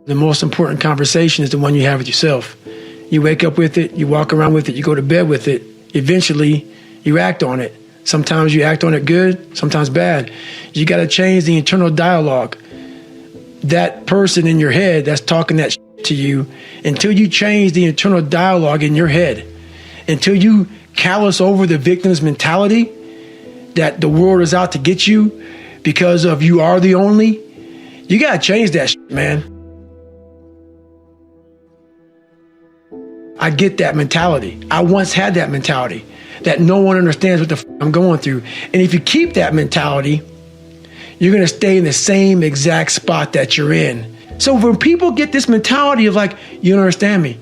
The most important conversation is the one you have with yourself. You wake up with it, you walk around with it, you go to bed with it. Eventually, you act on it. Sometimes you act on it good, sometimes bad. You got to change the internal dialogue. That person in your head that's talking that shit to you, until you change the internal dialogue in your head, until you callous over the victim's mentality that the world is out to get you because of you are the only, you got to change that shit, man. I get that mentality. I once had that mentality that no one understands what the f I'm going through. And if you keep that mentality, you're going to stay in the same exact spot that you're in. So when people get this mentality of like, you don't understand me,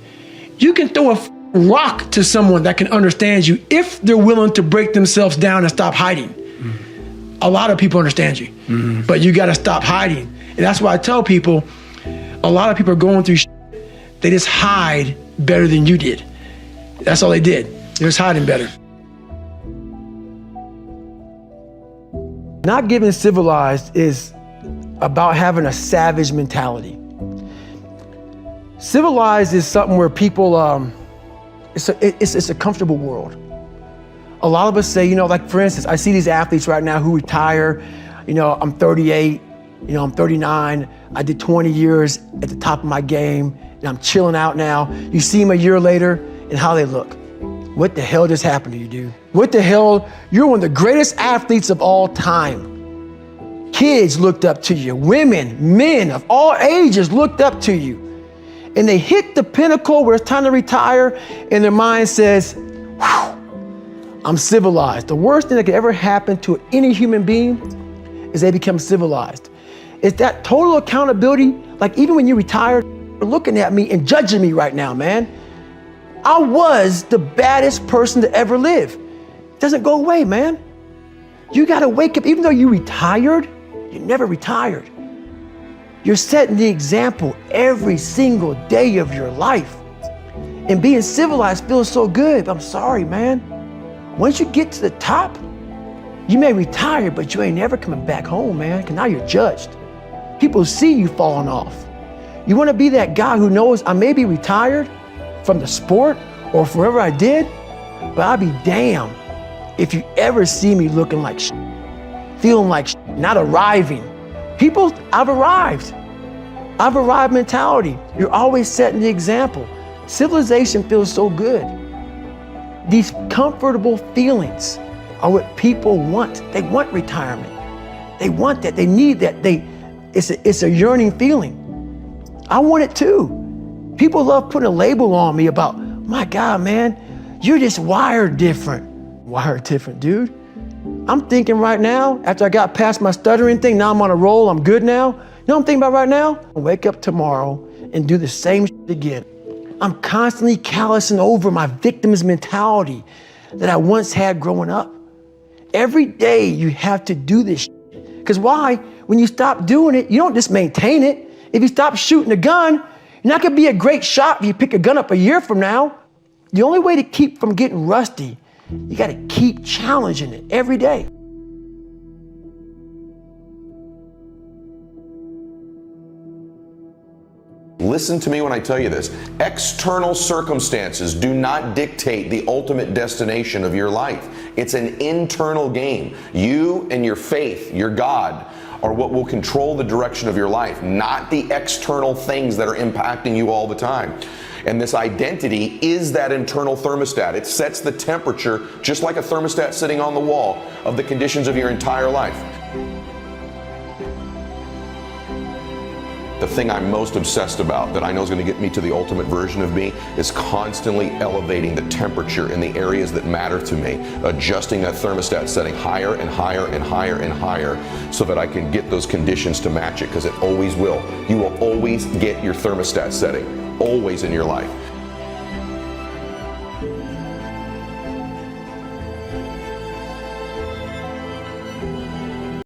you can throw a rock to someone that can understand you if they're willing to break themselves down and stop hiding. Mm-hmm. A lot of people understand you, but you got to stop hiding. And that's why I tell people, a lot of people are going through shit. They just hide better than you did. That's all they did. They're just hiding better. Not getting civilized is about having a savage mentality. Civilized is something where people, it's a comfortable world. A lot of us say, you know, like for instance, I see these athletes right now who retire, you know, I'm 38, you know, I'm 39, I did 20 years at the top of my game, and I'm chilling out now. You see them a year later and how they look. What the hell just happened to you, dude? What the hell? You're one of the greatest athletes of all time. Kids looked up to you. Women, men of all ages looked up to you. And they hit the pinnacle where it's time to retire, and their mind says, whew, I'm civilized. The worst thing that could ever happen to any human being is they become civilized. It's that total accountability. Like even when you retired, you're looking at me and judging me right now, man. I was the baddest person to ever live. It doesn't go away, man. You gotta wake up, even though you retired, you never retired. You're setting the example every single day of your life. And being civilized feels so good, but I'm sorry, man. Once you get to the top, you may retire, but you ain't never coming back home, man, because now you're judged. People see you falling off. You wanna be that guy who knows I may be retired from the sport or from whatever I did, but I'll be damned if you ever see me looking like shit, feeling like shit, not arriving. People, I've arrived mentality. You're always setting the example. Civilization feels so good. These comfortable feelings are what people want. They want retirement. They want that, they need that. It's a yearning feeling. I want it too. People love putting a label on me about, my God, man, you're just wired different. Wired different, dude. I'm thinking right now, after I got past my stuttering thing, now I'm on a roll, I'm good now. You know what I'm thinking about right now? I'll wake up tomorrow and do the same shit again. I'm constantly callousing over my victim's mentality that I once had growing up. Every day you have to do this shit. Because why? When you stop doing it, you don't just maintain it. If you stop shooting a gun, you're not gonna be a great shot if you pick a gun up a year from now. The only way to keep from getting rusty, you gotta keep challenging it every day. Listen to me when I tell you this. External circumstances do not dictate the ultimate destination of your life. It's an internal game. You and your faith, your God, are what will control the direction of your life, not the external things that are impacting you all the time. And this identity is that internal thermostat. It sets the temperature, just like a thermostat sitting on the wall, of the conditions of your entire life. The thing I'm most obsessed about that I know is going to get me to the ultimate version of me is constantly elevating the temperature in the areas that matter to me, adjusting that thermostat, setting higher and higher and higher and higher so that I can get those conditions to match it, because it always will. You will always get your thermostat setting, always in your life.